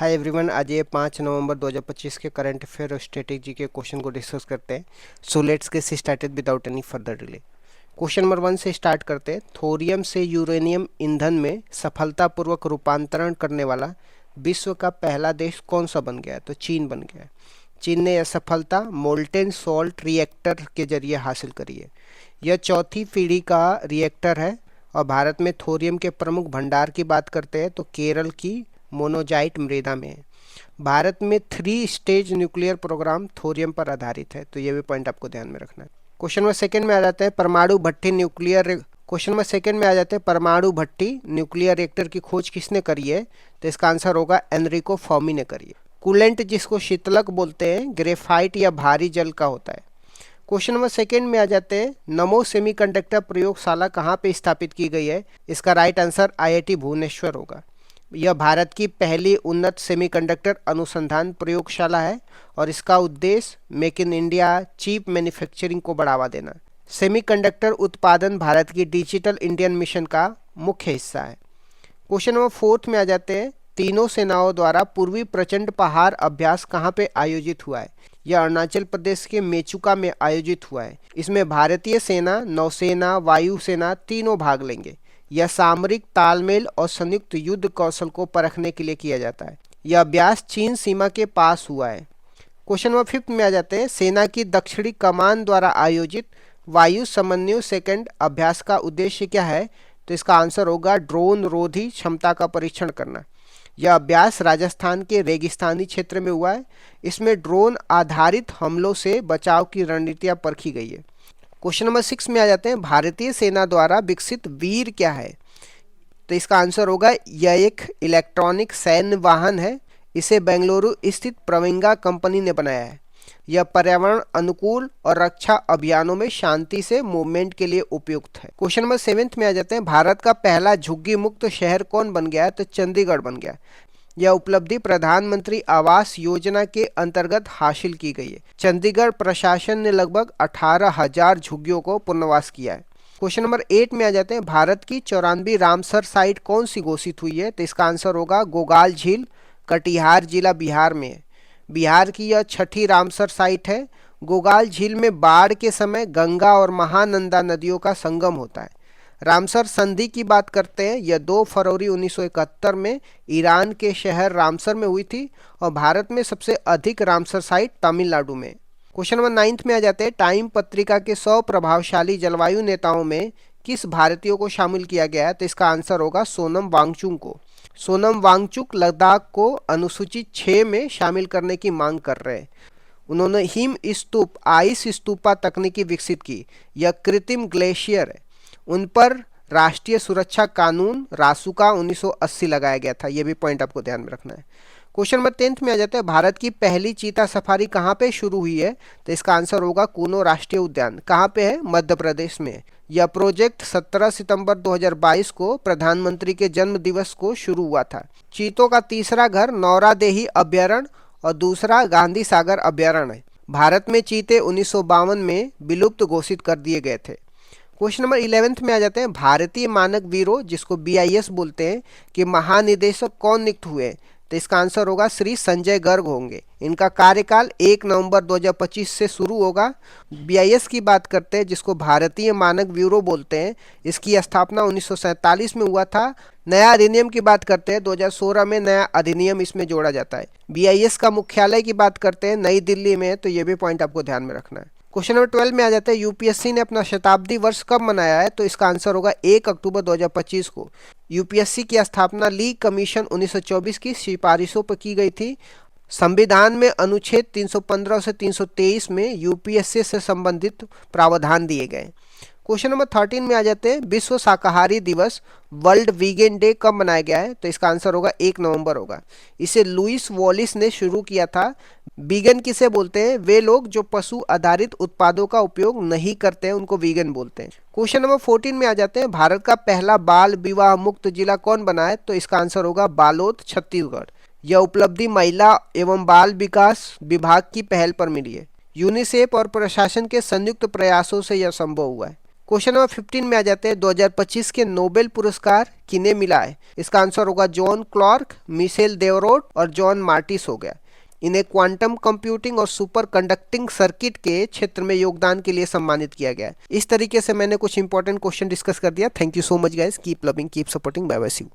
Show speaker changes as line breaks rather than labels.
Hi everyone, आज ये 5 नवंबर 2025 के करंट अफेयर और स्ट्रेटेजी के क्वेश्चन को डिस्कस करते हैं। So let's get started without any further delay. Question number 1 से स्टार्ट करते हैं। थोरियम से यूरेनियम ईंधन में सफलतापूर्वक रूपांतरण करने वाला विश्व का पहला देश कौन सा बन गया है? तो चीन बन गया है। चीन ने यह सफलता मोल्टेन सॉल्ट रिएक्टर के जरिए हासिल करी है। यह चौथी पीढ़ी का रिएक्टर है और भारत में थोरियम के प्रमुख भंडार की बात करते हैं तो केरल की मोनोजाइट मृदा में है। भारत में 3 स्टेज न्यूक्लियर प्रोग्राम थोरियम पर आधारित है, तो ये भी पॉइंट आपको ध्यान में रखना है। क्वेश्चन नंबर सेकंड में आ जाते हैं परमाणु भट्टी न्यूक्लियर क्वेश्चन नंबर सेकंड में आ जाते हैं परमाणु भट्टी न्यूक्लियर रिएक्टर की खोज किसने करी है? तो इसका आंसर होगा एनरिको फर्मी ने करी है। कूलेंट जिसको शीतलक बोलते हैं ग्रेफाइट या भारी जल का होता है। क्वेश्चन नंबर सेकंड में आ जाते हैं नमो सेमीकंडक्टर प्रयोगशाला कहाँ पे स्थापित की गई है? इसका राइट आंसर आईआईटी भुवनेश्वर होगा। यह भारत की पहली उन्नत सेमीकंडक्टर अनुसंधान प्रयोगशाला है और इसका उद्देश्य make in India cheap manufacturing को बढ़ावा देना। सेमीकंडक्टर उत्पादन भारत की डिजिटल इंडियन मिशन का मुख्य हिस्सा है। क्वेश्चन नंबर फोर्थ में आ जाते हैं तीनों सेनाओं द्वारा पूर्वी प्रचंड पहाड़ अभ्यास कहाँ पे आयोजित हुआ है? यह अरुणाचल प्रदेश के मेचुका में आयोजित हुआ है। इसमें भारतीय सेना, नौसेना, वायुसेना तीनों भाग लेंगे। यह सामरिक तालमेल और संयुक्त युद्ध कौशल को परखने के लिए किया जाता है। यह अभ्यास चीन सीमा के पास हुआ है। क्वेश्चन नंबर फिफ्थ में आ जाते हैं सेना की दक्षिणी कमान द्वारा आयोजित वायु समन्वय सेकंड अभ्यास का उद्देश्य क्या है? तो इसका आंसर होगा ड्रोन रोधी क्षमता का परीक्षण करना। यह अभ्यास राजस्थान के रेगिस्तानी क्षेत्र में हुआ है। इसमें ड्रोन आधारित हमलों से बचाव की रणनीतियां परखी गई है। क्वेश्चन नंबर 6 में आ जाते हैं भारतीय सेना द्वारा विकसित वीर क्या है? तो इसका आंसर होगा यह एक इलेक्ट्रॉनिक सैन्य वाहन है। इसे बेंगलुरु स्थित प्रविंगा कंपनी ने बनाया है। यह पर्यावरण अनुकूल और रक्षा अभियानों में शांति से मूवमेंट के लिए उपयुक्त है। क्वेश्चन नंबर 7 में आ जाते हैं भारत का पहला झुग्गी मुक्त शहर कौन बन गया है? तो चंडीगढ़ बन गया। यह उपलब्धि प्रधानमंत्री आवास योजना के अंतर्गत हासिल की गई है। चंडीगढ़ प्रशासन ने लगभग 18,000 झुग्गियों को पुनर्वास किया है। क्वेश्चन नंबर 8 में आ जाते हैं भारत की 94वीं रामसर साइट कौन सी घोषित हुई है? तो इसका आंसर होगा गोगाल झील, कटिहार जिला बिहार में है। बिहार की यह 6ठी रामसर साइट है। गोगाल झील में बाढ़ के समय गंगा और महानंदा नदियों का संगम होता है। रामसर संधि की बात करते हैं, यह 2 फरवरी 1971 में ईरान के शहर रामसर में हुई थी और भारत में सबसे अधिक रामसर साइट तमिलनाडु में। क्वेश्चन नंबर 9 में आ जाते हैं टाइम पत्रिका के 100 प्रभावशाली जलवायु नेताओं में किस भारतीय को शामिल किया गया है? तो इसका आंसर होगा सोनम वांगचुक को। सोनम वांगचुक लद्दाख को अनुसूची 6 में शामिल करने की मांग कर रहे हैं। उन्होंने हिम स्तूप आइस स्तूपा तकनीकी विकसित की। यह कृत्रिम ग्लेशियर है। उन पर राष्ट्रीय सुरक्षा कानून रासुका 1980 लगाया गया था। यह भी पॉइंट आपको ध्यान में रखना है। क्वेश्चन नंबर 10 में आ जाता है भारत की पहली चीता सफारी कहाँ पे शुरू हुई है? तो इसका आंसर होगा कूनो राष्ट्रीय उद्यान। कहाँ पे है? मध्य प्रदेश में। यह प्रोजेक्ट 17 सितंबर 2022 को प्रधानमंत्री के जन्म दिवस को शुरू हुआ था। चीतों का तीसरा घर नौरादेही अभ्यारण्य और दूसरा गांधी सागर अभ्यारण्य है। भारत में चीते 1952 में विलुप्त घोषित कर दिए गए थे। क्वेश्चन नंबर 11 में आ जाते हैं भारतीय मानक ब्यूरो जिसको बीआईएस बोलते हैं कि महानिदेशक कौन नियुक्त हुए? तो इसका आंसर होगा श्री संजय गर्ग होंगे। इनका कार्यकाल 1 नवंबर 2025 से शुरू होगा। बीआईएस की बात करते हैं जिसको भारतीय मानक ब्यूरो बोलते हैं। इसकी स्थापना 1947 में हुआ था। नया अधिनियम की बात करते हैं 2016 में नया अधिनियम इसमें जोड़ा जाता है। बीआईएस का मुख्यालय की बात करते हैं नई दिल्ली में, तो ये भी पॉइंट आपको ध्यान में रखना है। क्वेश्चन नंबर 12 में आ जाता है यूपीएससी ने अपना शताब्दी वर्ष कब मनाया है? तो इसका आंसर होगा 1 अक्टूबर 2025 को। यूपीएससी की स्थापना लीग कमीशन 1924 की सिफारिशों पर की गई थी। संविधान में अनुच्छेद 315 से 323 में यूपीएससी से संबंधित प्रावधान दिए गए। क्वेश्चन नंबर 13 में आ जाते हैं विश्व शाकाहारी दिवस वर्ल्ड वीगन डे कब मनाया गया है? तो इसका आंसर होगा 1 नवंबर होगा। इसे लुइस वॉलिस ने शुरू किया था। वीगन किसे बोलते हैं? वे लोग जो पशु आधारित उत्पादों का उपयोग नहीं करते हैं उनको वीगन बोलते हैं। क्वेश्चन नंबर 14 में आ जाते हैं भारत का पहला बाल विवाह मुक्त जिला कौन बना है? तो इसका आंसर होगा बालोद छत्तीसगढ़। यह उपलब्धि महिला एवं बाल विकास विभाग की पहल पर मिली है। यूनिसेफ और प्रशासन के संयुक्त प्रयासों से यह संभव हुआ है। क्वेश्चन नंबर 15 में आ जाते हैं। 2025 के नोबेल पुरस्कार किन्हें मिला है? इसका आंसर होगा जॉन क्लार्क, मिशेल देवरोट और जॉन मार्टिस हो गया। इन्हें क्वांटम कंप्यूटिंग और सुपर कंडक्टिंग सर्किट के क्षेत्र में योगदान के लिए सम्मानित किया गया है। इस तरीके से मैंने कुछ इंपॉर्टेंट क्वेश्चन डिस्कस कर दिया। Thank you so much guys, keep loving, keep supporting, bye bye, see you.